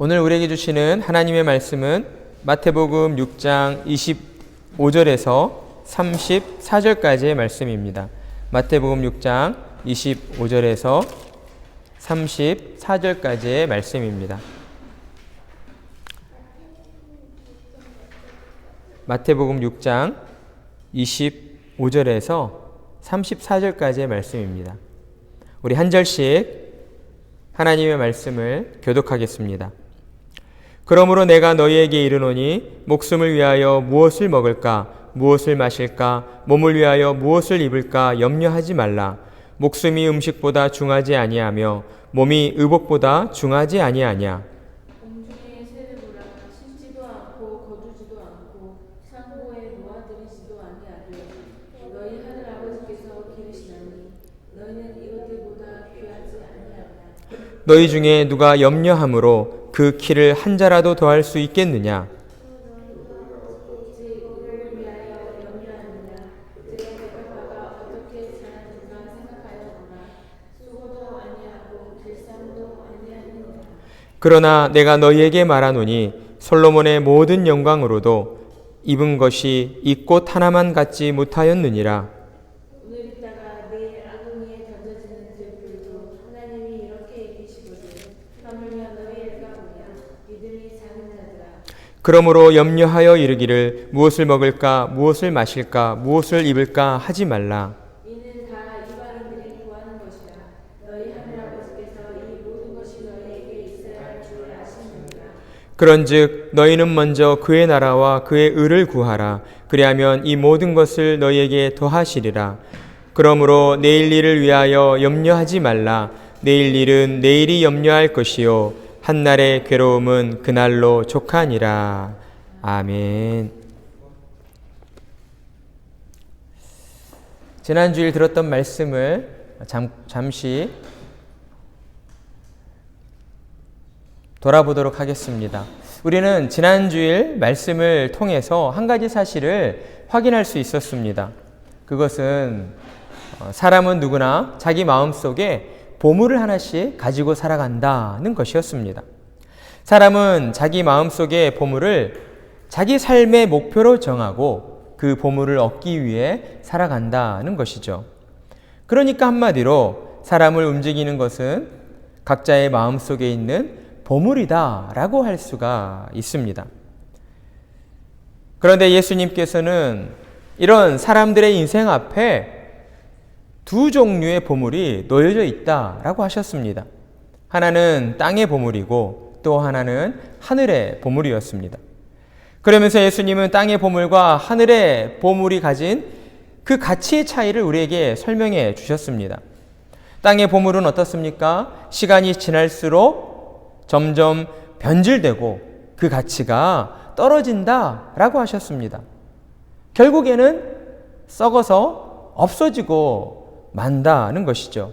오늘 우리에게 주시는 하나님의 말씀은 마태복음 6장 25절에서 34절까지의 말씀입니다. 마태복음 6장 25절에서 34절까지의 말씀입니다. 마태복음 6장 25절에서 34절까지의 말씀입니다. 우리 한 절씩 하나님의 말씀을 교독하겠습니다. 그러므로 내가 너희에게 이르노니 목숨을 위하여 무엇을 먹을까 무엇을 마실까 몸을 위하여 무엇을 입을까 염려하지 말라. 목숨이 음식보다 중하지 아니하며 몸이 의복보다 중하지 아니하냐. 공중의 새를 보라. 심지도 않고 거두지도 않고 창고에 놓아들이지도 아니하되 너희 하늘 아버지께서 기르시나니 너희는 이것들보다 귀하지 아니하냐. 너희 중에 누가 염려함으로 그 키를 한 자라도 더할 수 있겠느냐. 오직 몸을 위하여 염려하느냐. 그의 백합화가 어떻게 자라는가 생각하여보라. 수고도 아니하고 들쌈도 아니하느니라. 그러나 내가 너희에게 말하노니 솔로몬의 모든 영광으로도 입은 것이 이 꽃 하나만 갖지 못하였느니라. 오늘 있다가 내일 아궁이에 던져지는 들불도 하나님이 이렇게 얘기시거든. 하물며 너희일까 보냐. 믿음이 작은 자들아. 그러므로 염려하여 이르기를 무엇을 먹을까 무엇을 마실까 무엇을 입을까 하지 말라. 이는 다 이방인들이 구하는 것이라. 너희 하늘 아버지께서 이 모든 것이 너희에게 있어야 할 줄 아시느니라. 그런즉 너희는 먼저 그의 나라와 그의 의를 구하라. 그리하면 이 모든 것을 너희에게 더하시리라. 그러므로 내일 일을 위하여 염려하지 말라. 내일 일은 내일이 염려할 것이요 한날의 괴로움은 그날로 족하니라. 아멘. 지난주일 들었던 말씀을 잠시 돌아보도록 하겠습니다. 우리는 지난주일 말씀을 통해서 한 가지 사실을 확인할 수 있었습니다. 그것은 사람은 누구나 자기 마음속에 보물을 하나씩 가지고 살아간다는 것이었습니다. 사람은 자기 마음속에 보물을 자기 삶의 목표로 정하고 그 보물을 얻기 위해 살아간다는 것이죠. 그러니까 한마디로 사람을 움직이는 것은 각자의 마음속에 있는 보물이다라고 할 수가 있습니다. 그런데 예수님께서는 이런 사람들의 인생 앞에 두 종류의 보물이 놓여져 있다라고 하셨습니다. 하나는 땅의 보물이고 또 하나는 하늘의 보물이었습니다. 그러면서 예수님은 땅의 보물과 하늘의 보물이 가진 그 가치의 차이를 우리에게 설명해 주셨습니다. 땅의 보물은 어떻습니까? 시간이 지날수록 점점 변질되고 그 가치가 떨어진다라고 하셨습니다. 결국에는 썩어서 없어지고 만다는 것이죠.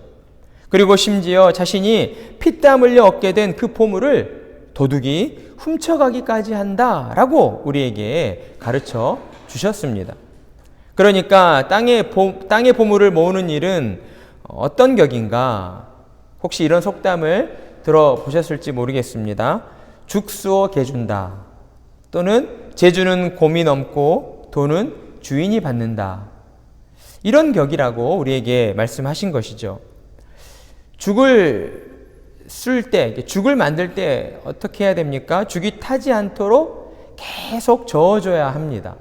그리고 심지어 자신이 피땀 흘려 얻게 된 그 보물을 도둑이 훔쳐가기까지 한다라고 우리에게 가르쳐 주셨습니다. 그러니까 땅의 보물을 모으는 일은 어떤 격인가? 혹시 이런 속담을 들어보셨을지 모르겠습니다. 죽수어 개준다. 또는 재주는 곰이 넘고 돈은 주인이 받는다. 이런 격이라고 우리에게 말씀하신 것이죠. 죽을 쓸 때, 죽을 만들 때 어떻게 해야 됩니까? 죽이 타지 않도록 계속 저어줘야 합니다.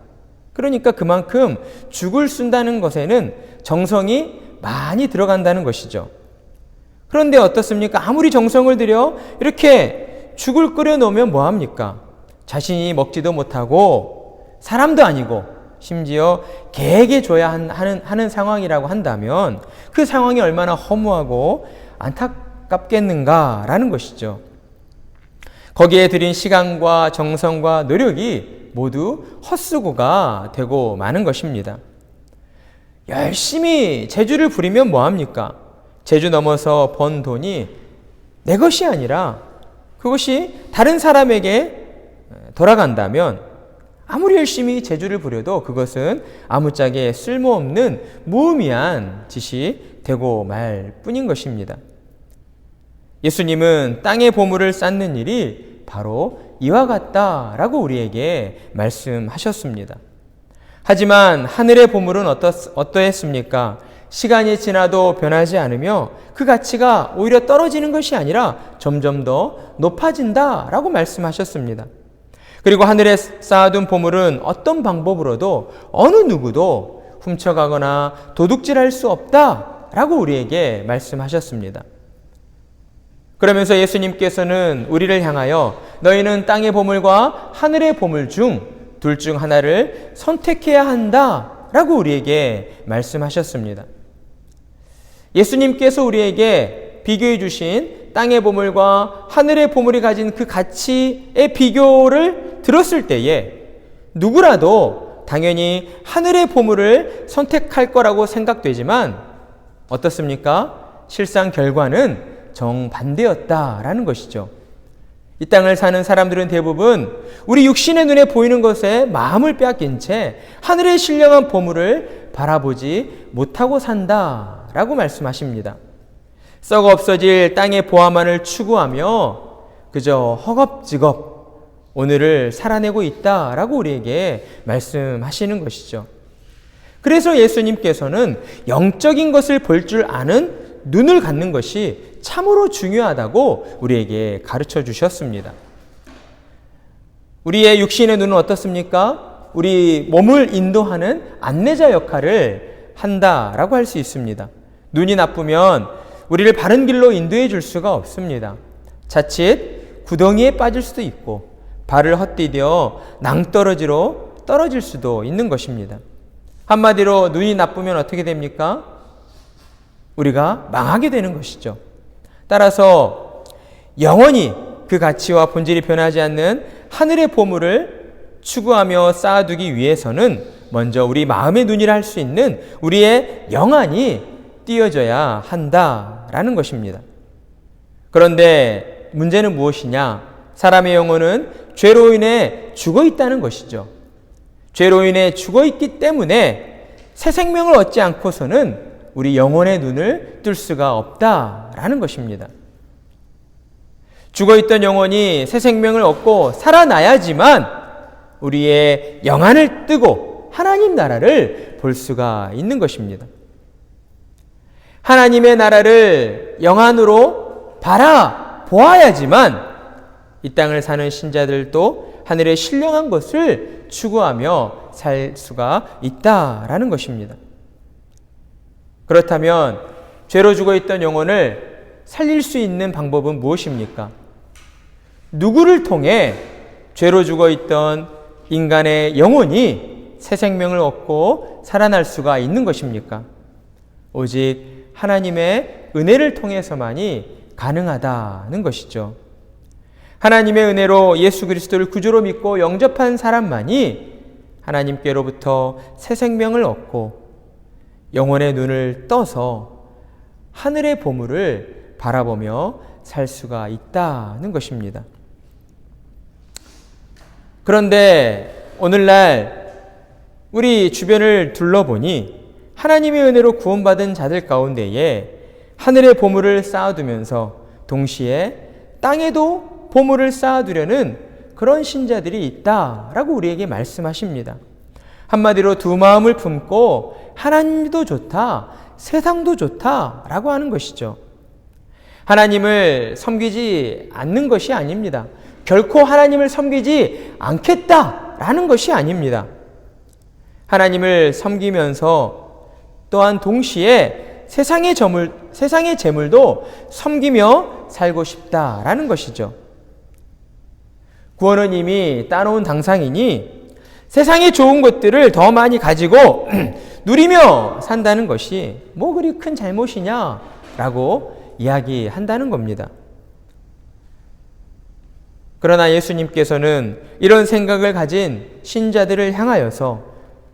그러니까 그만큼 죽을 쓴다는 것에는 정성이 많이 들어간다는 것이죠. 그런데 어떻습니까? 아무리 정성을 들여 이렇게 죽을 끓여 놓으면 뭐합니까? 자신이 먹지도 못하고 사람도 아니고 심지어 개에게 줘야 하는 상황이라고 한다면 그 상황이 얼마나 허무하고 안타깝겠는가라는 것이죠. 거기에 들인 시간과 정성과 노력이 모두 헛수고가 되고 마는 것입니다. 열심히 재주를 부리면 뭐합니까? 재주 넘어서 번 돈이 내 것이 아니라 그것이 다른 사람에게 돌아간다면 아무리 열심히 재주를 부려도 그것은 아무짝에 쓸모없는 무의미한 짓이 되고 말 뿐인 것입니다. 예수님은 땅의 보물을 쌓는 일이 바로 이와 같다라고 우리에게 말씀하셨습니다. 하지만 하늘의 보물은 어떠했습니까? 시간이 지나도 변하지 않으며 그 가치가 오히려 떨어지는 것이 아니라 점점 더 높아진다라고 말씀하셨습니다. 그리고 하늘에 쌓아둔 보물은 어떤 방법으로도 어느 누구도 훔쳐가거나 도둑질할 수 없다라고 우리에게 말씀하셨습니다. 그러면서 예수님께서는 우리를 향하여 너희는 땅의 보물과 하늘의 보물 중 둘 중 하나를 선택해야 한다라고 우리에게 말씀하셨습니다. 예수님께서 우리에게 비교해 주신 땅의 보물과 하늘의 보물이 가진 그 가치의 비교를 들었을 때에 누구라도 당연히 하늘의 보물을 선택할 거라고 생각되지만 어떻습니까? 실상 결과는 정반대였다라는 것이죠. 이 땅을 사는 사람들은 대부분 우리 육신의 눈에 보이는 것에 마음을 빼앗긴 채 하늘의 신령한 보물을 바라보지 못하고 산다라고 말씀하십니다. 썩어 없어질 땅의 보화만을 추구하며 그저 허겁지겁 오늘을 살아내고 있다라고 우리에게 말씀하시는 것이죠. 그래서 예수님께서는 영적인 것을 볼 줄 아는 눈을 갖는 것이 참으로 중요하다고 우리에게 가르쳐 주셨습니다. 우리의 육신의 눈은 어떻습니까? 우리 몸을 인도하는 안내자 역할을 한다라고 할 수 있습니다. 눈이 나쁘면 우리를 바른 길로 인도해 줄 수가 없습니다. 자칫 구덩이에 빠질 수도 있고 발을 헛디뎌 낭떠러지로 떨어질 수도 있는 것입니다. 한마디로 눈이 나쁘면 어떻게 됩니까? 우리가 망하게 되는 것이죠. 따라서 영원히 그 가치와 본질이 변하지 않는 하늘의 보물을 추구하며 쌓아두기 위해서는 먼저 우리 마음의 눈이라 할 수 있는 우리의 영안이 띄어져야 한다라는 것입니다. 그런데 문제는 무엇이냐? 사람의 영혼은 죄로 인해 죽어 있다는 것이죠. 죄로 인해 죽어 있기 때문에 새 생명을 얻지 않고서는 우리 영혼의 눈을 뜰 수가 없다라는 것입니다. 죽어있던 영혼이 새 생명을 얻고 살아나야지만 우리의 영안을 뜨고 하나님 나라를 볼 수가 있는 것입니다. 하나님의 나라를 영안으로 바라보아야지만 이 땅을 사는 신자들도 하늘의 신령한 것을 추구하며 살 수가 있다라는 것입니다. 그렇다면 죄로 죽어있던 영혼을 살릴 수 있는 방법은 무엇입니까? 누구를 통해 죄로 죽어있던 인간의 영혼이 새 생명을 얻고 살아날 수가 있는 것입니까? 오직 하나님의 은혜를 통해서만이 가능하다는 것이죠. 하나님의 은혜로 예수 그리스도를 구주로 믿고 영접한 사람만이 하나님께로부터 새 생명을 얻고 영혼의 눈을 떠서 하늘의 보물을 바라보며 살 수가 있다는 것입니다. 그런데 오늘날 우리 주변을 둘러보니 하나님의 은혜로 구원받은 자들 가운데에 하늘의 보물을 쌓아두면서 동시에 땅에도 보물을 쌓아두려는 그런 신자들이 있다라고 우리에게 말씀하십니다. 한마디로 두 마음을 품고 하나님도 좋다, 세상도 좋다라고 하는 것이죠. 하나님을 섬기지 않는 것이 아닙니다. 결코 하나님을 섬기지 않겠다라는 것이 아닙니다. 하나님을 섬기면서 또한 동시에 세상의 재물도 섬기며 살고 싶다라는 것이죠. 구원은 이미 따놓은 당상이니 세상의 좋은 것들을 더 많이 가지고 누리며 산다는 것이 뭐 그리 큰 잘못이냐라고 이야기한다는 겁니다. 그러나 예수님께서는 이런 생각을 가진 신자들을 향하여서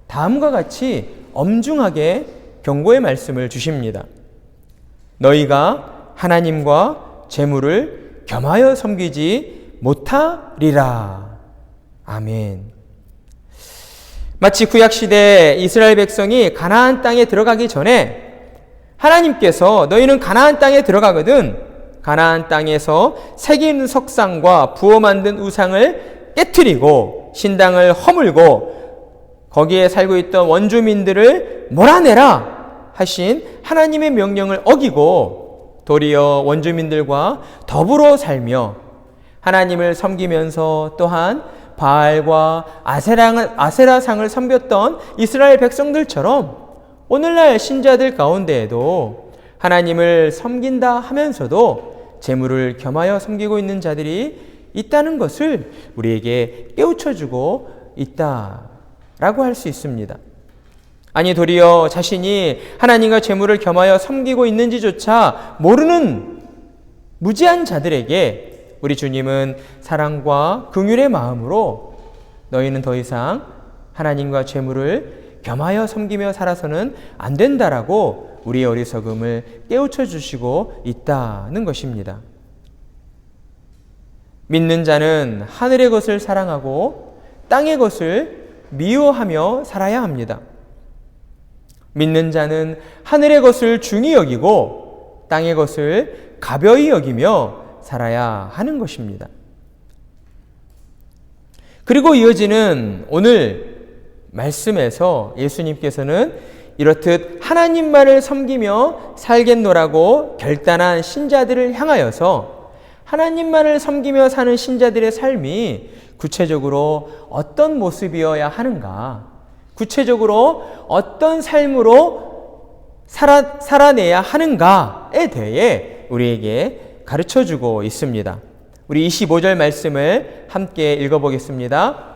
다음과 같이 엄중하게 경고의 말씀을 주십니다. 너희가 하나님과 재물을 겸하여 섬기지 못하리라. 아멘. 마치 구약시대 이스라엘 백성이 가나안 땅에 들어가기 전에 하나님께서 너희는 가나안 땅에 들어가거든 가나안 땅에서 새긴 석상과 부어 만든 우상을 깨트리고 신당을 허물고 거기에 살고 있던 원주민들을 몰아내라 하신 하나님의 명령을 어기고 도리어 원주민들과 더불어 살며 하나님을 섬기면서 또한 바알과 아세라상을 섬겼던 이스라엘 백성들처럼 오늘날 신자들 가운데에도 하나님을 섬긴다 하면서도 재물을 겸하여 섬기고 있는 자들이 있다는 것을 우리에게 깨우쳐주고 있다라고 할 수 있습니다. 아니 도리어 자신이 하나님과 재물을 겸하여 섬기고 있는지조차 모르는 무지한 자들에게 우리 주님은 사랑과 긍휼의 마음으로 너희는 더 이상 하나님과 재물을 겸하여 섬기며 살아서는 안 된다라고 우리의 어리석음을 깨우쳐 주시고 있다는 것입니다. 믿는 자는 하늘의 것을 사랑하고 땅의 것을 미워하며 살아야 합니다. 믿는 자는 하늘의 것을 중히 여기고 땅의 것을 가벼이 여기며 살아야 하는 것입니다. 그리고 이어지는 오늘 말씀에서 예수님께서는 이렇듯 하나님만을 섬기며 살겠노라고 결단한 신자들을 향하여서 하나님만을 섬기며 사는 신자들의 삶이 구체적으로 어떤 모습이어야 하는가, 구체적으로 어떤 삶으로 살아내야 하는가에 대해 우리에게 가르쳐주고 있습니다. 우리 25절 말씀을 함께 읽어보겠습니다.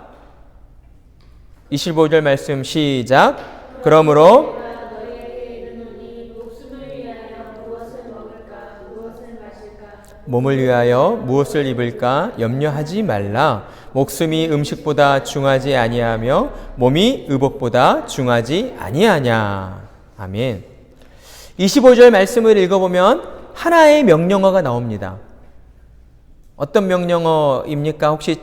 25절 말씀 시작. 그러므로 몸을 위하여 무엇을 입을까 염려하지 말라. 목숨이 음식보다 중하지 아니하며 몸이 의복보다 중하지 아니하냐. 아멘. 25절 말씀을 읽어보면 하나의 명령어가 나옵니다. 어떤 명령어입니까? 혹시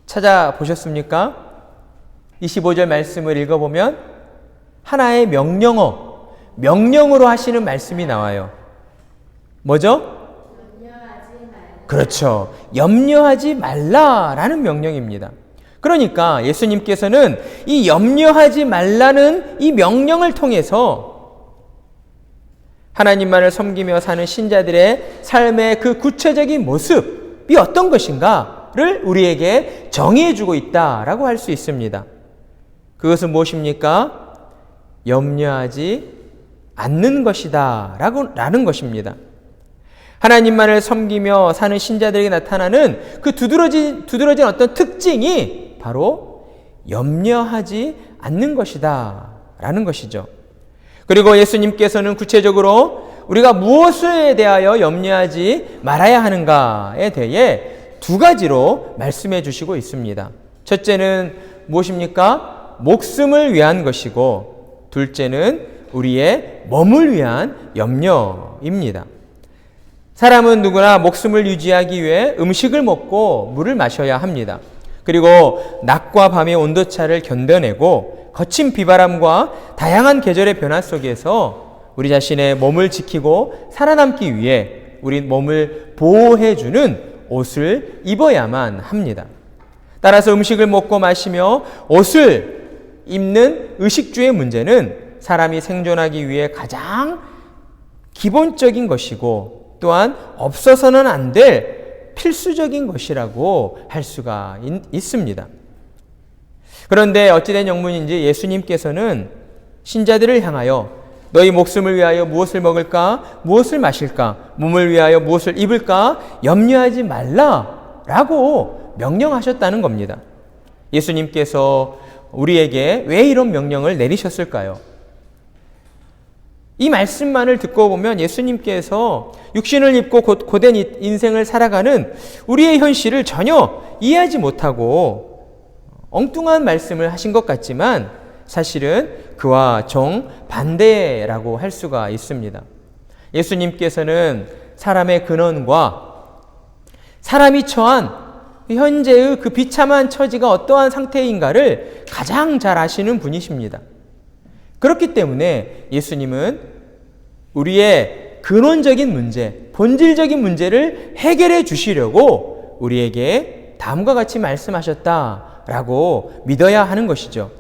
찾아보셨습니까? 25절 말씀을 읽어보면 하나의 명령어로 하시는 말씀이 나와요. 뭐죠? 그렇죠. 염려하지 말라라는 명령입니다. 그러니까 예수님께서는 이 염려하지 말라는 이 명령을 통해서 하나님만을 섬기며 사는 신자들의 삶의 그 구체적인 모습이 어떤 것인가를 우리에게 정의해주고 있다라고 할 수 있습니다. 그것은 무엇입니까? 염려하지 않는 것이다 라는 것입니다. 하나님만을 섬기며 사는 신자들에게 나타나는 그 두드러진 어떤 특징이 바로 염려하지 않는 것이다 라는 것이죠. 그리고 예수님께서는 구체적으로 우리가 무엇에 대하여 염려하지 말아야 하는가에 대해 두 가지로 말씀해 주시고 있습니다. 첫째는 무엇입니까? 목숨을 위한 것이고 둘째는 우리의 몸을 위한 염려입니다. 사람은 누구나 목숨을 유지하기 위해 음식을 먹고 물을 마셔야 합니다. 그리고 낮과 밤의 온도차를 견뎌내고 거친 비바람과 다양한 계절의 변화 속에서 우리 자신의 몸을 지키고 살아남기 위해 우리 몸을 보호해주는 옷을 입어야만 합니다. 따라서 음식을 먹고 마시며 옷을 입는 의식주의 문제는 사람이 생존하기 위해 가장 기본적인 것이고 또한 없어서는 안 될 필수적인 것이라고 할 수가 있습니다. 그런데 어찌된 영문인지 예수님께서는 신자들을 향하여 너희 목숨을 위하여 무엇을 먹을까? 무엇을 마실까? 몸을 위하여 무엇을 입을까? 염려하지 말라라고 명령하셨다는 겁니다. 예수님께서 우리에게 왜 이런 명령을 내리셨을까요? 이 말씀만을 듣고 보면 예수님께서 육신을 입고 고된 인생을 살아가는 우리의 현실을 전혀 이해하지 못하고 엉뚱한 말씀을 하신 것 같지만 사실은 그와 정반대라고 할 수가 있습니다. 예수님께서는 사람의 근원과 사람이 처한 현재의 그 비참한 처지가 어떠한 상태인가를 가장 잘 아시는 분이십니다. 그렇기 때문에 예수님은 우리의 근원적인 문제, 본질적인 문제를 해결해 주시려고 우리에게 다음과 같이 말씀하셨다라고 믿어야 하는 것이죠.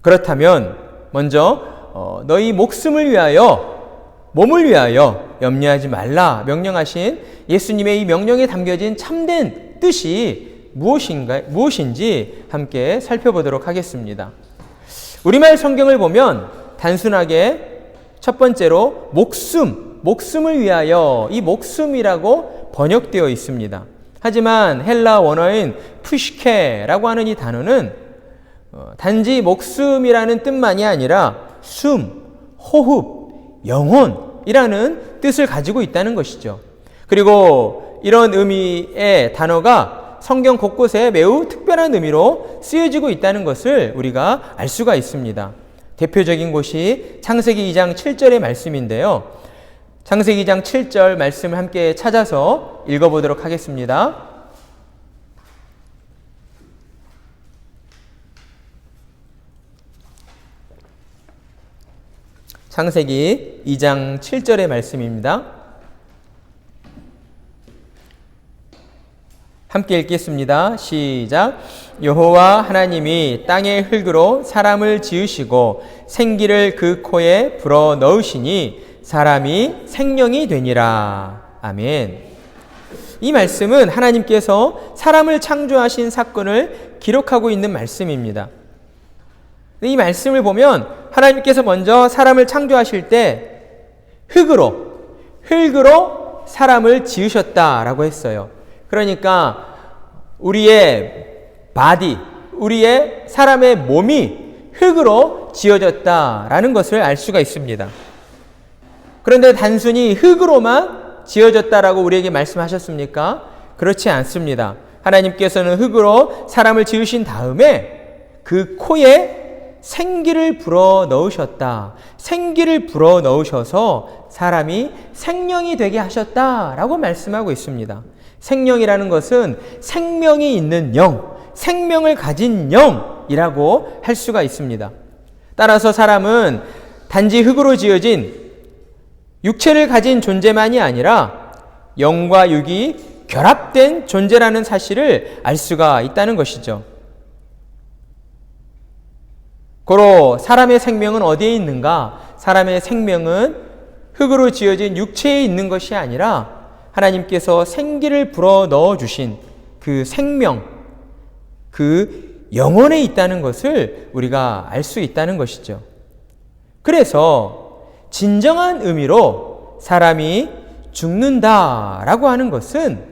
그렇다면 먼저 너희 목숨을 위하여, 몸을 위하여 염려하지 말라 명령하신 예수님의 이 명령에 담겨진 참된 뜻이 무엇인지 함께 살펴보도록 하겠습니다. 우리말 성경을 보면 단순하게 첫 번째로 목숨을 위하여, 이 목숨이라고 번역되어 있습니다. 하지만 헬라 원어인 푸시케라고 하는 이 단어는 단지 목숨이라는 뜻만이 아니라 숨, 호흡, 영혼이라는 뜻을 가지고 있다는 것이죠. 그리고 이런 의미의 단어가 성경 곳곳에 매우 특별한 의미로 쓰여지고 있다는 것을 우리가 알 수가 있습니다. 대표적인 곳이 창세기 2장 7절의 말씀인데요. 창세기 2장 7절 말씀을 함께 찾아서 읽어보도록 하겠습니다. 창세기 2장 7절의 말씀입니다. 함께 읽겠습니다. 시작. 여호와 하나님이 땅의 흙으로 사람을 지으시고 생기를 그 코에 불어 넣으시니 사람이 생명이 되니라. 아멘. 이 말씀은 하나님께서 사람을 창조하신 사건을 기록하고 있는 말씀입니다. 이 말씀을 보면 하나님께서 먼저 사람을 창조하실 때 흙으로 사람을 지으셨다라고 했어요. 그러니까 우리의 우리의 사람의 몸이 흙으로 지어졌다라는 것을 알 수가 있습니다. 그런데 단순히 흙으로만 지어졌다라고 우리에게 말씀하셨습니까? 그렇지 않습니다. 하나님께서는 흙으로 사람을 지으신 다음에 그 코에 생기를 불어 넣으셨다. 생기를 불어 넣으셔서 사람이 생명이 되게 하셨다라고 말씀하고 있습니다. 생명이라는 것은 생명이 있는 영, 생명을 가진 영이라고 할 수가 있습니다. 따라서 사람은 단지 흙으로 지어진 육체를 가진 존재만이 아니라 영과 육이 결합된 존재라는 사실을 알 수가 있다는 것이죠. 고로 사람의 생명은 어디에 있는가? 사람의 생명은 흙으로 지어진 육체에 있는 것이 아니라 하나님께서 생기를 불어 넣어주신 그 생명, 그 영혼에 있다는 것을 우리가 알 수 있다는 것이죠. 그래서 진정한 의미로 사람이 죽는다라고 하는 것은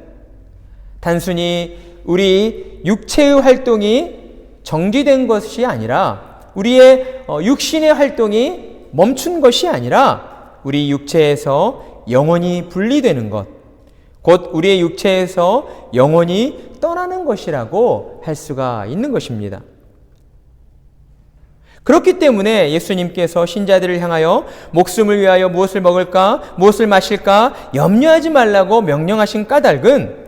단순히 우리 육체의 활동이 정지된 것이 아니라 우리의 육신의 활동이 멈춘 것이 아니라 우리 육체에서 영혼이 분리되는 것, 곧 우리의 육체에서 영혼이 떠나는 것이라고 할 수가 있는 것입니다. 그렇기 때문에 예수님께서 신자들을 향하여 목숨을 위하여 무엇을 먹을까, 무엇을 마실까 염려하지 말라고 명령하신 까닭은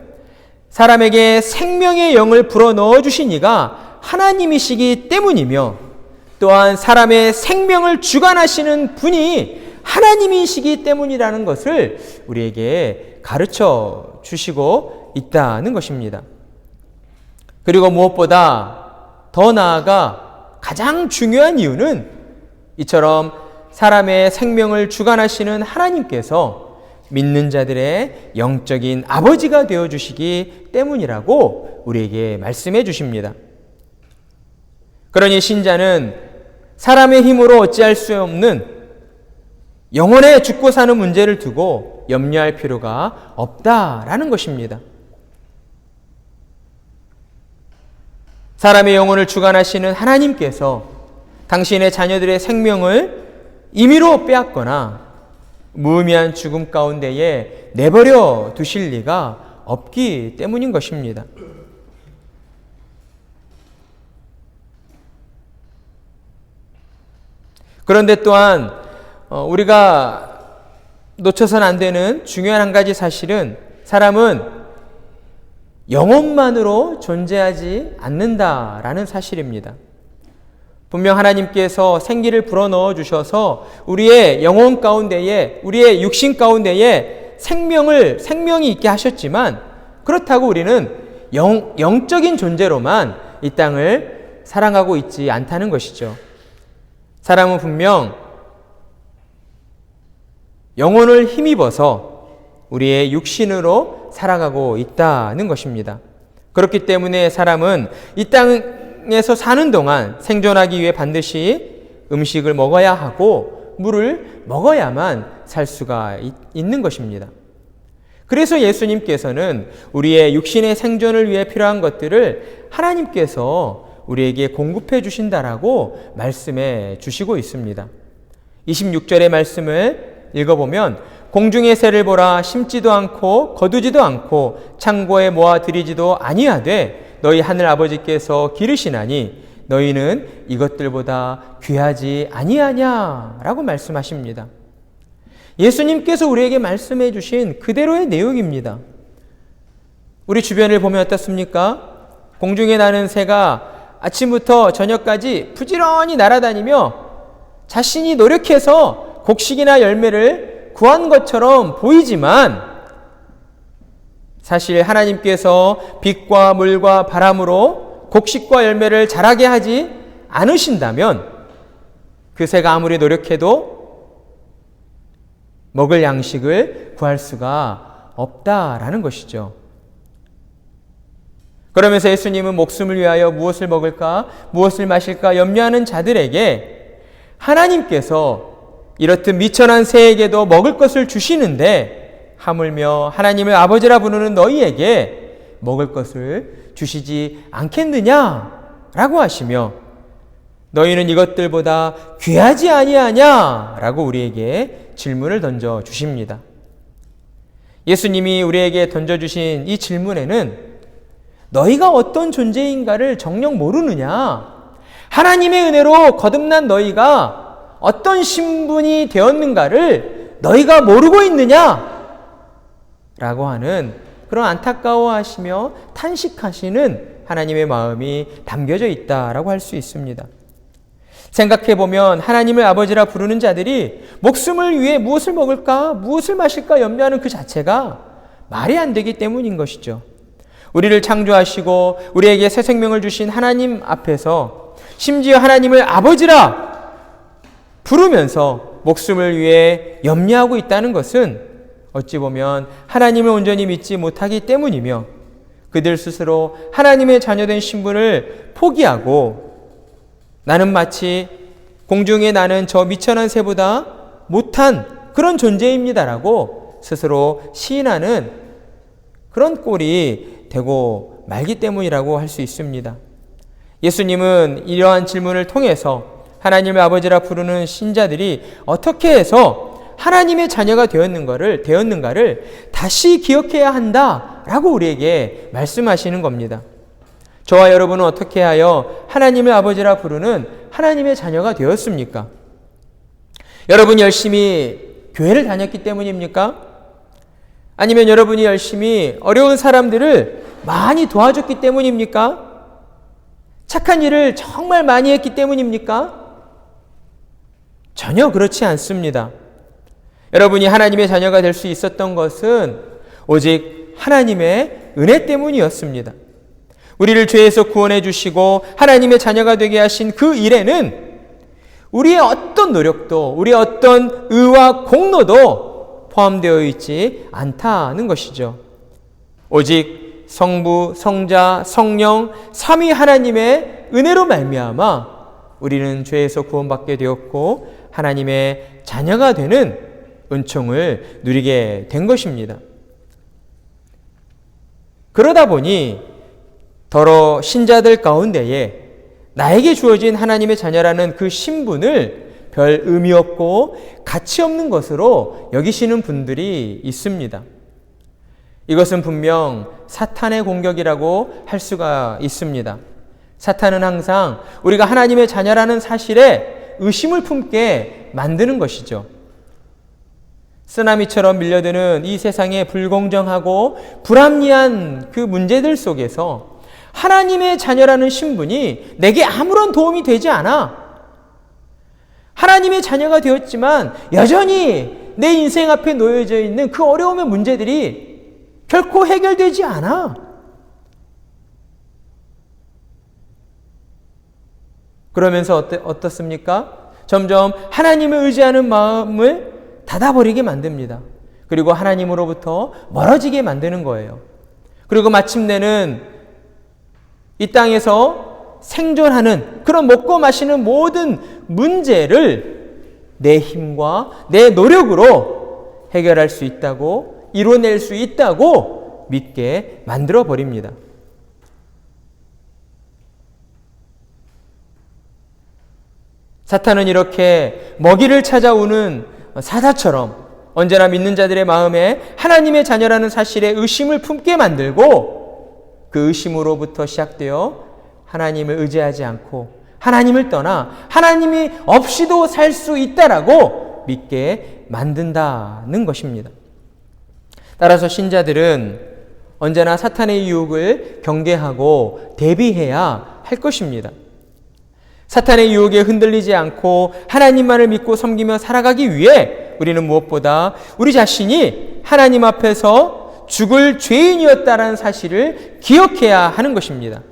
사람에게 생명의 영을 불어넣어 주신 이가 하나님이시기 때문이며 또한 사람의 생명을 주관하시는 분이 하나님이시기 때문이라는 것을 우리에게 가르쳐 주시고 있다는 것입니다. 그리고 무엇보다 더 나아가 가장 중요한 이유는 이처럼 사람의 생명을 주관하시는 하나님께서 믿는 자들의 영적인 아버지가 되어주시기 때문이라고 우리에게 말씀해 주십니다. 그러니 신자는 사람의 힘으로 어찌할 수 없는 영혼의 죽고 사는 문제를 두고 염려할 필요가 없다라는 것입니다. 사람의 영혼을 주관하시는 하나님께서 당신의 자녀들의 생명을 임의로 빼앗거나 무의미한 죽음 가운데에 내버려 두실 리가 없기 때문인 것입니다. 그런데 또한 우리가 놓쳐서는 안 되는 중요한 한 가지 사실은 사람은 영혼만으로 존재하지 않는다라는 사실입니다. 분명 하나님께서 생기를 불어넣어 주셔서 우리의 영혼 가운데에, 우리의 육신 가운데에 생명이 있게 하셨지만 그렇다고 우리는 영적인 존재로만 이 땅을 살아가고 있지 않다는 것이죠. 사람은 분명 영혼을 힘입어서 우리의 육신으로 살아가고 있다는 것입니다. 그렇기 때문에 사람은 이 땅에서 사는 동안 생존하기 위해 반드시 음식을 먹어야 하고 물을 먹어야만 살 수가 있는 것입니다. 그래서 예수님께서는 우리의 육신의 생존을 위해 필요한 것들을 하나님께서 우리에게 공급해 주신다라고 말씀해 주시고 있습니다. 26절의 말씀을 읽어보면 공중의 새를 보라, 심지도 않고 거두지도 않고 창고에 모아 들이지도 아니하되 너희 하늘 아버지께서 기르시나니 너희는 이것들보다 귀하지 아니하냐라고 말씀하십니다. 예수님께서 우리에게 말씀해 주신 그대로의 내용입니다. 우리 주변을 보면 어떻습니까? 공중에 나는 새가 아침부터 저녁까지 부지런히 날아다니며 자신이 노력해서 곡식이나 열매를 구한 것처럼 보이지만 사실 하나님께서 빛과 물과 바람으로 곡식과 열매를 자라게 하지 않으신다면 그 새가 아무리 노력해도 먹을 양식을 구할 수가 없다라는 것이죠. 그러면서 예수님은 목숨을 위하여 무엇을 먹을까, 무엇을 마실까 염려하는 자들에게 하나님께서 이렇듯 미천한 새에게도 먹을 것을 주시는데 하물며 하나님을 아버지라 부르는 너희에게 먹을 것을 주시지 않겠느냐라고 하시며 너희는 이것들보다 귀하지 아니하냐라고 우리에게 질문을 던져 주십니다. 예수님이 우리에게 던져주신 이 질문에는 너희가 어떤 존재인가를 정녕 모르느냐, 하나님의 은혜로 거듭난 너희가 어떤 신분이 되었는가를 너희가 모르고 있느냐 라고 하는 그런 안타까워하시며 탄식하시는 하나님의 마음이 담겨져 있다라고 할 수 있습니다. 생각해보면 하나님을 아버지라 부르는 자들이 목숨을 위해 무엇을 먹을까, 무엇을 마실까 염려하는 그 자체가 말이 안 되기 때문인 것이죠. 우리를 창조하시고 우리에게 새 생명을 주신 하나님 앞에서 심지어 하나님을 아버지라 부르면서 목숨을 위해 염려하고 있다는 것은 어찌 보면 하나님을 온전히 믿지 못하기 때문이며 그들 스스로 하나님의 자녀된 신분을 포기하고 나는 마치 공중에 나는 저 미천한 새보다 못한 그런 존재입니다라고 스스로 시인하는 그런 꼴이 되고 말기 때문이라고 할 수 있습니다. 예수님은 이러한 질문을 통해서 하나님의 아버지라 부르는 신자들이 어떻게 해서 하나님의 자녀가 되었는가를 다시 기억해야 한다라고 우리에게 말씀하시는 겁니다. 저와 여러분은 어떻게 하여 하나님을 아버지라 부르는 하나님의 자녀가 되었습니까? 여러분이 열심히 교회를 다녔기 때문입니까? 아니면 여러분이 열심히 어려운 사람들을 많이 도와줬기 때문입니까? 착한 일을 정말 많이 했기 때문입니까? 전혀 그렇지 않습니다. 여러분이 하나님의 자녀가 될 수 있었던 것은 오직 하나님의 은혜 때문이었습니다. 우리를 죄에서 구원해 주시고 하나님의 자녀가 되게 하신 그 일에는 우리의 어떤 노력도, 우리의 어떤 의와 공로도 포함되어 있지 않다는 것이죠. 오직 성부, 성자, 성령, 삼위 하나님의 은혜로 말미암아 우리는 죄에서 구원받게 되었고 하나님의 자녀가 되는 은총을 누리게 된 것입니다. 그러다 보니 더러 신자들 가운데에 나에게 주어진 하나님의 자녀라는 그 신분을 별 의미 없고 가치 없는 것으로 여기시는 분들이 있습니다. 이것은 분명 사탄의 공격이라고 할 수가 있습니다. 사탄은 항상 우리가 하나님의 자녀라는 사실에 의심을 품게 만드는 것이죠. 쓰나미처럼 밀려드는 이 세상의 불공정하고 불합리한 그 문제들 속에서 하나님의 자녀라는 신분이 내게 아무런 도움이 되지 않아. 하나님의 자녀가 되었지만 여전히 내 인생 앞에 놓여져 있는 그 어려움의 문제들이 결코 해결되지 않아. 그러면서 어떻습니까? 점점 하나님을 의지하는 마음을 닫아버리게 만듭니다. 그리고 하나님으로부터 멀어지게 만드는 거예요. 그리고 마침내는 이 땅에서 생존하는 그런 먹고 마시는 모든 문제를 내 힘과 내 노력으로 해결할 수 있다고, 이뤄낼 수 있다고 믿게 만들어 버립니다. 사탄은 이렇게 먹이를 찾아오는 사자처럼 언제나 믿는 자들의 마음에 하나님의 자녀라는 사실에 의심을 품게 만들고, 그 의심으로부터 시작되어 하나님을 의지하지 않고 하나님을 떠나 하나님이 없이도 살 수 있다라고 믿게 만든다는 것입니다. 따라서 신자들은 언제나 사탄의 유혹을 경계하고 대비해야 할 것입니다. 사탄의 유혹에 흔들리지 않고 하나님만을 믿고 섬기며 살아가기 위해 우리는 무엇보다 우리 자신이 하나님 앞에서 죽을 죄인이었다는 사실을 기억해야 하는 것입니다.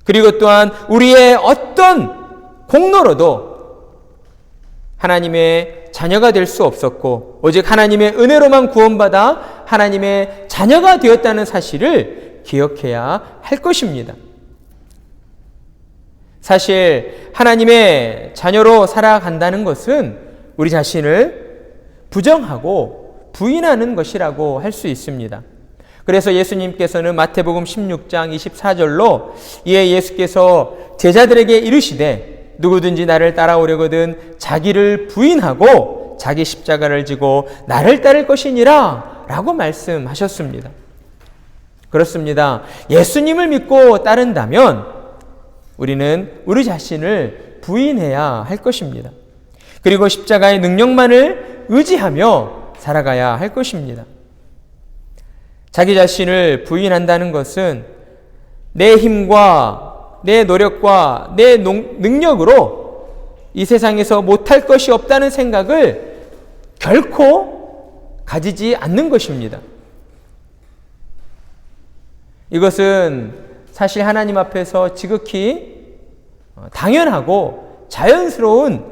그리고 또한 우리의 어떤 공로로도 하나님의 자녀가 될 수 없었고, 오직 하나님의 은혜로만 구원받아 하나님의 자녀가 되었다는 사실을 기억해야 할 것입니다. 사실 하나님의 자녀로 살아간다는 것은 우리 자신을 부정하고 부인하는 것이라고 할 수 있습니다. 그래서 예수님께서는 마태복음 16장 24절로 이에 예수께서 제자들에게 이르시되 누구든지 나를 따라오려거든 자기를 부인하고 자기 십자가를 지고 나를 따를 것이니라 라고 말씀하셨습니다. 그렇습니다. 예수님을 믿고 따른다면 우리는 우리 자신을 부인해야 할 것입니다. 그리고 십자가의 능력만을 의지하며 살아가야 할 것입니다. 자기 자신을 부인한다는 것은 내 힘과 내 노력과 내 능력으로 이 세상에서 못할 것이 없다는 생각을 결코 가지지 않는 것입니다. 이것은 사실 하나님 앞에서 지극히 당연하고 자연스러운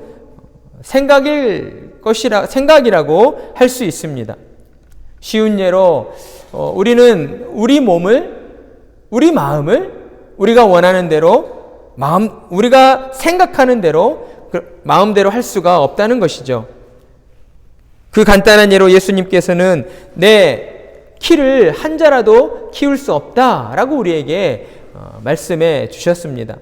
생각이라고 할 수 있습니다. 쉬운 예로 우리는 우리 몸을, 우리 마음을 우리가 원하는 대로, 우리가 생각하는 대로 마음대로 할 수가 없다는 것이죠. 그 간단한 예로 예수님께서는 내 키를 한 자라도 키울 수 없다라고 우리에게 말씀해 주셨습니다.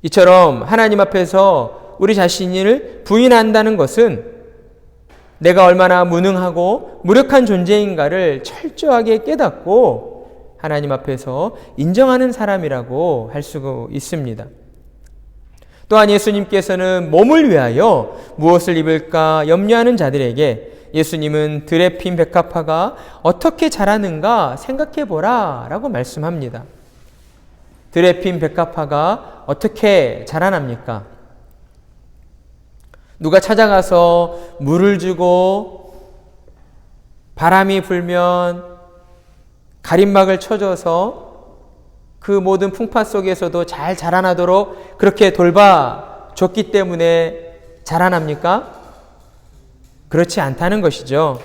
이처럼 하나님 앞에서 우리 자신을 부인한다는 것은 내가 얼마나 무능하고 무력한 존재인가를 철저하게 깨닫고 하나님 앞에서 인정하는 사람이라고 할 수 있습니다. 또한 예수님께서는 몸을 위하여 무엇을 입을까 염려하는 자들에게 예수님은 들에 핀 백합화가 어떻게 자라는가 생각해보라 라고 말씀합니다. 들에 핀 백합화가 어떻게 자라납니까? 누가 찾아가서 물을 주고 바람이 불면 가림막을 쳐줘서 그 모든 풍파 속에서도 잘 자라나도록 그렇게 돌봐줬기 때문에 자라납니까? 그렇지 않다는 것이죠.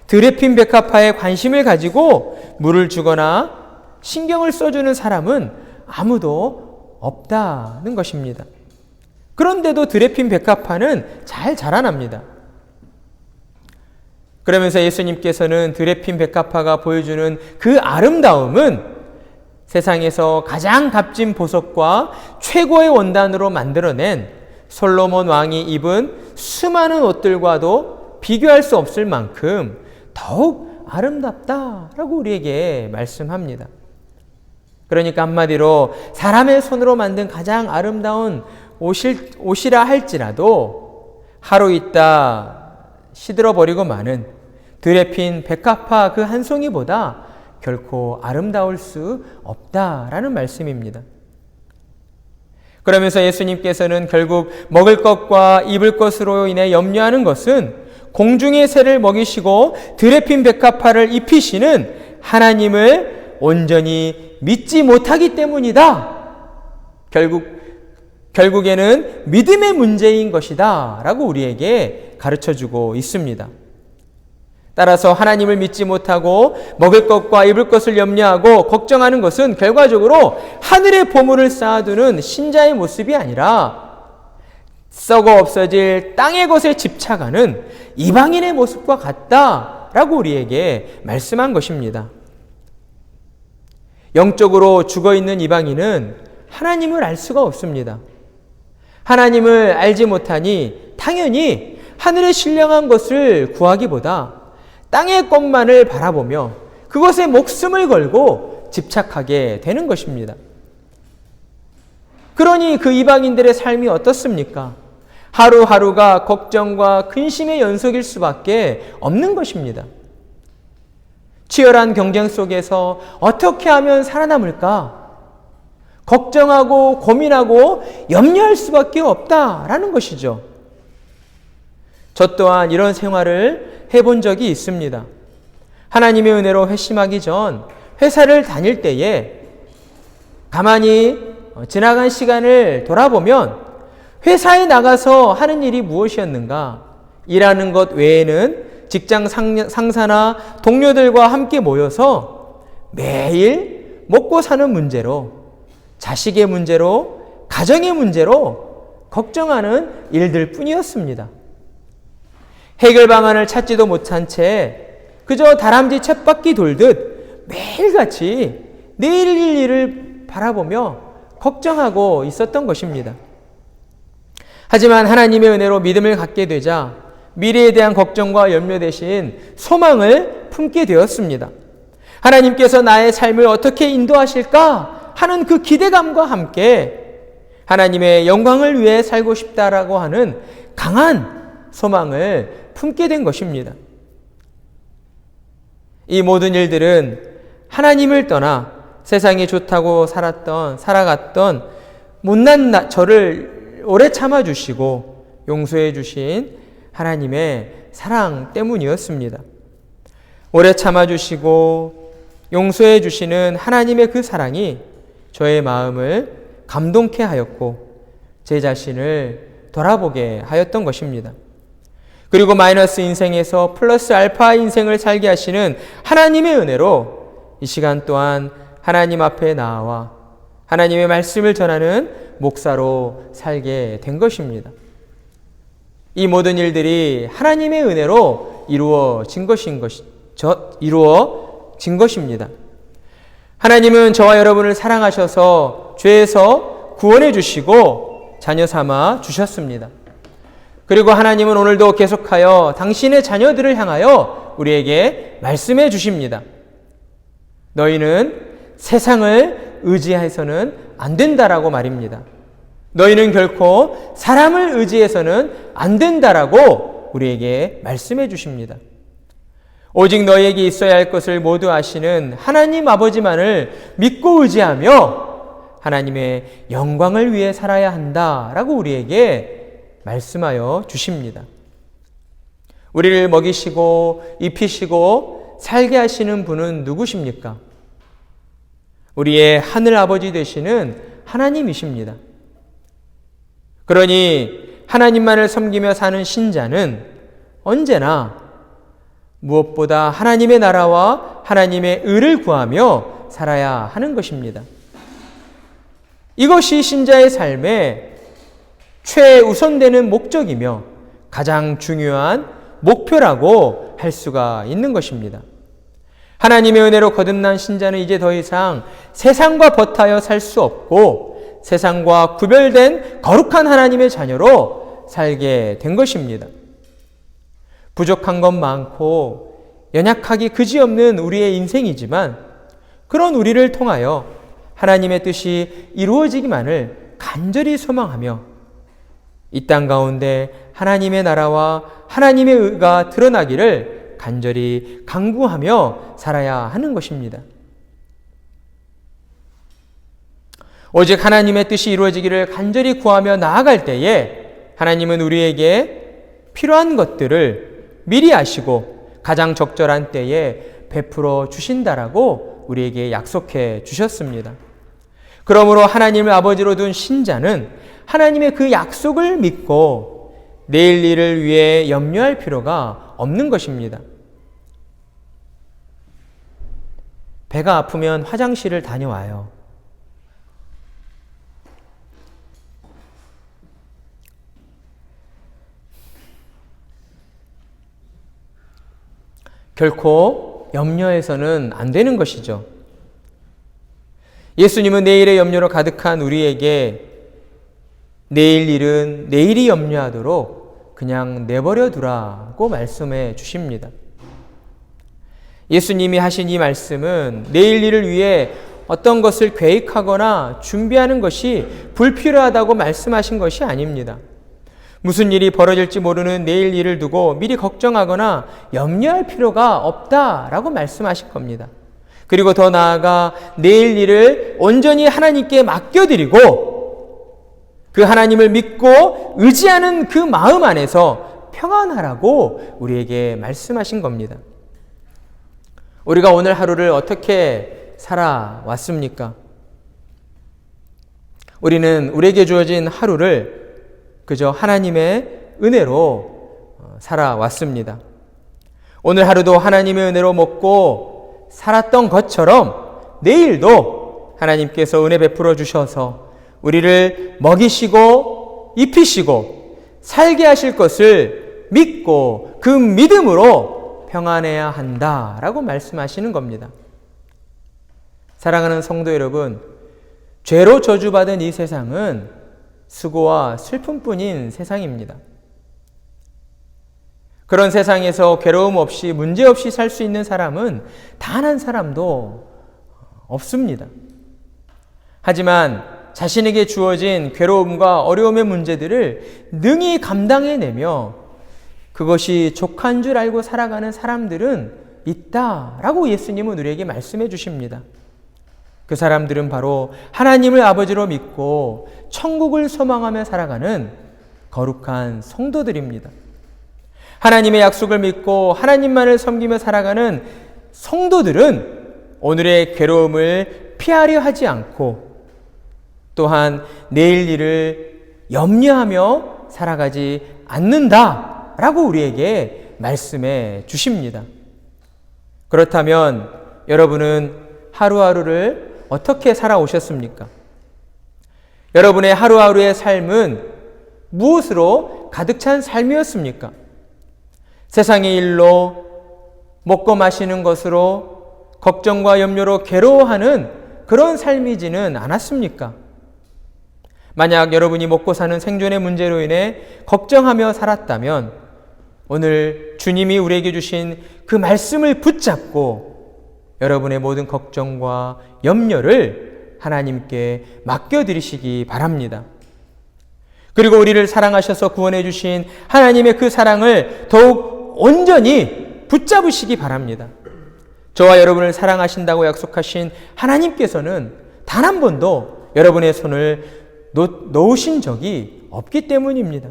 들에 핀 백합화에 관심을 가지고 물을 주거나 신경을 써주는 사람은 아무도 없다는 것입니다. 그런데도 들에 핀 백합화는 잘 자라납니다. 그러면서 예수님께서는 들에 핀 백합화가 보여주는 그 아름다움은 세상에서 가장 값진 보석과 최고의 원단으로 만들어낸 솔로몬 왕이 입은 수많은 옷들과도 비교할 수 없을 만큼 더욱 아름답다라고 우리에게 말씀합니다. 그러니까 한마디로 사람의 손으로 만든 가장 아름다운 옷이라 할지라도 하루 있다 시들어버리고 마는 들에 핀 백합화 그 한 송이보다 결코 아름다울 수 없다라는 말씀입니다. 그러면서 예수님께서는 결국 먹을 것과 입을 것으로 인해 염려하는 것은 공중의 새를 먹이시고 들에 핀 백합화를 입히시는 하나님을 온전히 믿지 못하기 때문이다. 결국에는 믿음의 문제인 것이다 라고 우리에게 가르쳐주고 있습니다. 따라서 하나님을 믿지 못하고 먹을 것과 입을 것을 염려하고 걱정하는 것은 결과적으로 하늘의 보물을 쌓아두는 신자의 모습이 아니라 썩어 없어질 땅의 것에 집착하는 이방인의 모습과 같다라고 우리에게 말씀한 것입니다. 영적으로 죽어있는 이방인은 하나님을 알 수가 없습니다. 하나님을 알지 못하니 당연히 하늘의 신령한 것을 구하기보다 땅의 것만을 바라보며 그것에 목숨을 걸고 집착하게 되는 것입니다. 그러니 그 이방인들의 삶이 어떻습니까? 하루하루가 걱정과 근심의 연속일 수밖에 없는 것입니다. 치열한 경쟁 속에서 어떻게 하면 살아남을까? 걱정하고 고민하고 염려할 수밖에 없다라는 것이죠. 저 또한 이런 생활을 해본 적이 있습니다. 하나님의 은혜로 회심하기 전 회사를 다닐 때에 가만히 지나간 시간을 돌아보면 회사에 나가서 하는 일이 무엇이었는가? 일하는 것 외에는 직장 상사나 동료들과 함께 모여서 매일 먹고 사는 문제로, 자식의 문제로, 가정의 문제로 걱정하는 일들 뿐이었습니다. 해결 방안을 찾지도 못한 채 그저 다람쥐 쳇바퀴 돌듯 매일같이 내일 일을 바라보며 걱정하고 있었던 것입니다. 하지만 하나님의 은혜로 믿음을 갖게 되자 미래에 대한 걱정과 염려 대신 소망을 품게 되었습니다. 하나님께서 나의 삶을 어떻게 인도하실까 하는 그 기대감과 함께 하나님의 영광을 위해 살고 싶다라고 하는 강한 소망을 품게 된 것입니다. 이 모든 일들은 하나님을 떠나 세상이 좋다고 살아갔던 못난 저를 오래 참아주시고 용서해 주신 하나님의 사랑 때문이었습니다. 오래 참아주시고 용서해 주시는 하나님의 그 사랑이 저의 마음을 감동케 하였고 제 자신을 돌아보게 하였던 것입니다. 그리고 마이너스 인생에서 플러스 알파 인생을 살게 하시는 하나님의 은혜로 이 시간 또한 하나님 앞에 나와 하나님의 말씀을 전하는 목사로 살게 된 것입니다. 이 모든 일들이 하나님의 은혜로 이루어진 것입니다. 하나님은 저와 여러분을 사랑하셔서 죄에서 구원해 주시고 자녀 삼아 주셨습니다. 그리고 하나님은 오늘도 계속하여 당신의 자녀들을 향하여 우리에게 말씀해 주십니다. 너희는 세상을 의지해서는 안 된다라고 말입니다. 너희는 결코 사람을 의지해서는 안 된다라고 우리에게 말씀해 주십니다. 오직 너희에게 있어야 할 것을 모두 아시는 하나님 아버지만을 믿고 의지하며 하나님의 영광을 위해 살아야 한다라고 우리에게 말씀하여 주십니다. 우리를 먹이시고 입히시고 살게 하시는 분은 누구십니까? 우리의 하늘 아버지 되시는 하나님이십니다. 그러니 하나님만을 섬기며 사는 신자는 언제나 무엇보다 하나님의 나라와 하나님의 의를 구하며 살아야 하는 것입니다. 이것이 신자의 삶의 최우선되는 목적이며 가장 중요한 목표라고 할 수가 있는 것입니다. 하나님의 은혜로 거듭난 신자는 이제 더 이상 세상과 버타여 살 수 없고 세상과 구별된 거룩한 하나님의 자녀로 살게 된 것입니다. 부족한 것 많고 연약하기 그지없는 우리의 인생이지만 그런 우리를 통하여 하나님의 뜻이 이루어지기만을 간절히 소망하며 이 땅 가운데 하나님의 나라와 하나님의 의가 드러나기를 간절히 간구하며 살아야 하는 것입니다. 오직 하나님의 뜻이 이루어지기를 간절히 구하며 나아갈 때에 하나님은 우리에게 필요한 것들을 미리 아시고 가장 적절한 때에 베풀어 주신다라고 우리에게 약속해 주셨습니다. 그러므로 하나님을 아버지로 둔 신자는 하나님의 그 약속을 믿고 내일 일을 위해 염려할 필요가 없는 것입니다. 배가 아프면 화장실을 다녀와요. 결코 염려해서는 안 되는 것이죠. 예수님은 내일의 염려로 가득한 우리에게 내일 일은 내일이 염려하도록 그냥 내버려 두라고 말씀해 주십니다. 예수님이 하신 이 말씀은 내일 일을 위해 어떤 것을 계획하거나 준비하는 것이 불필요하다고 말씀하신 것이 아닙니다. 무슨 일이 벌어질지 모르는 내일 일을 두고 미리 걱정하거나 염려할 필요가 없다라고 말씀하신 겁니다. 그리고 더 나아가 내일 일을 온전히 하나님께 맡겨드리고 그 하나님을 믿고 의지하는 그 마음 안에서 평안하라고 우리에게 말씀하신 겁니다. 우리가 오늘 하루를 어떻게 살아왔습니까? 우리는 우리에게 주어진 하루를 그저 하나님의 은혜로 살아왔습니다. 오늘 하루도 하나님의 은혜로 먹고 살았던 것처럼 내일도 하나님께서 은혜 베풀어 주셔서 우리를 먹이시고 입히시고 살게 하실 것을 믿고 그 믿음으로 평안해야 한다라고 말씀하시는 겁니다. 사랑하는 성도 여러분, 죄로 저주받은 이 세상은 수고와 슬픔뿐인 세상입니다. 그런 세상에서 괴로움 없이 문제 없이 살 수 있는 사람은 단 한 사람도 없습니다. 하지만 자신에게 주어진 괴로움과 어려움의 문제들을 능히 감당해내며 그것이 족한 줄 알고 살아가는 사람들은 있다라고 예수님은 우리에게 말씀해 주십니다. 그 사람들은 바로 하나님을 아버지로 믿고 천국을 소망하며 살아가는 거룩한 성도들입니다. 하나님의 약속을 믿고 하나님만을 섬기며 살아가는 성도들은 오늘의 괴로움을 피하려 하지 않고 또한 내일 일을 염려하며 살아가지 않는다라고 우리에게 말씀해 주십니다. 그렇다면 여러분은 하루하루를 어떻게 살아오셨습니까? 여러분의 하루하루의 삶은 무엇으로 가득 찬 삶이었습니까? 세상의 일로, 먹고 마시는 것으로, 걱정과 염려로 괴로워하는 그런 삶이지는 않았습니까? 만약 여러분이 먹고 사는 생존의 문제로 인해 걱정하며 살았다면 오늘 주님이 우리에게 주신 그 말씀을 붙잡고 여러분의 모든 걱정과 염려를 하나님께 맡겨드리시기 바랍니다. 그리고 우리를 사랑하셔서 구원해 주신 하나님의 그 사랑을 더욱 온전히 붙잡으시기 바랍니다. 저와 여러분을 사랑하신다고 약속하신 하나님께서는 단 한 번도 여러분의 손을 놓으신 적이 없기 때문입니다.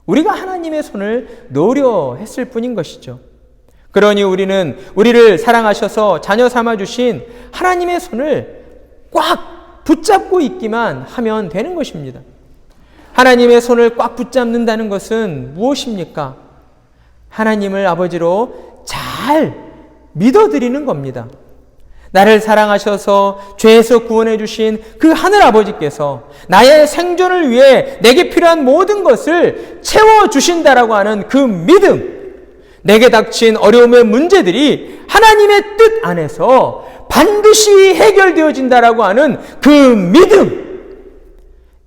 우리가 하나님의 손을 놓으려 했을 뿐인 것이죠. 그러니 우리는 우리를 사랑하셔서 자녀 삼아 주신 하나님의 손을 꽉 붙잡고 있기만 하면 되는 것입니다. 하나님의 손을 꽉 붙잡는다는 것은 무엇입니까? 하나님을 아버지로 잘 믿어드리는 겁니다. 나를 사랑하셔서 죄에서 구원해 주신 그 하늘 아버지께서 나의 생존을 위해 내게 필요한 모든 것을 채워주신다라고 하는 그 믿음, 내게 닥친 어려움의 문제들이 하나님의 뜻 안에서 반드시 해결되어진다라고 하는 그 믿음,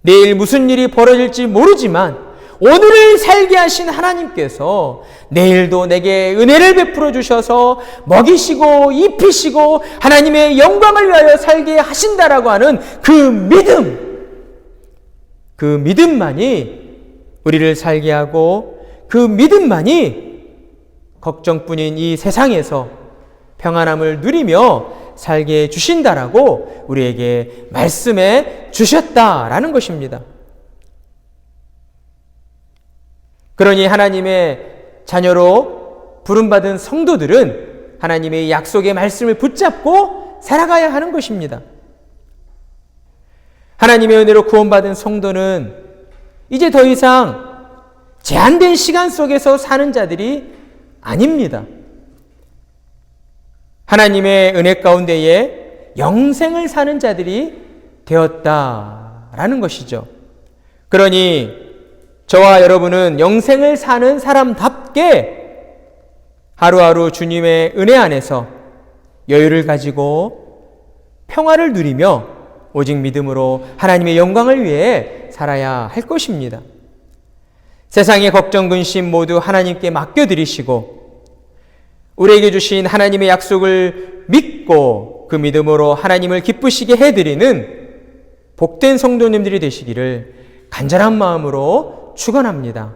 내일 무슨 일이 벌어질지 모르지만 오늘을 살게 하신 하나님께서 내일도 내게 은혜를 베풀어 주셔서 먹이시고 입히시고 하나님의 영광을 위하여 살게 하신다라고 하는 그 믿음, 그 믿음만이 우리를 살게 하고 그 믿음만이 걱정뿐인 이 세상에서 평안함을 누리며 살게 해주신다라고 우리에게 말씀해 주셨다라는 것입니다. 그러니 하나님의 자녀로 부름받은 성도들은 하나님의 약속의 말씀을 붙잡고 살아가야 하는 것입니다. 하나님의 은혜로 구원받은 성도는 이제 더 이상 제한된 시간 속에서 사는 자들이 아닙니다. 하나님의 은혜 가운데에 영생을 사는 자들이 되었다라는 것이죠. 그러니 저와 여러분은 영생을 사는 사람답게 하루하루 주님의 은혜 안에서 여유를 가지고 평화를 누리며 오직 믿음으로 하나님의 영광을 위해 살아야 할 것입니다. 세상의 걱정, 근심 모두 하나님께 맡겨드리시고 우리에게 주신 하나님의 약속을 믿고 그 믿음으로 하나님을 기쁘시게 해드리는 복된 성도님들이 되시기를 간절한 마음으로 축원합니다.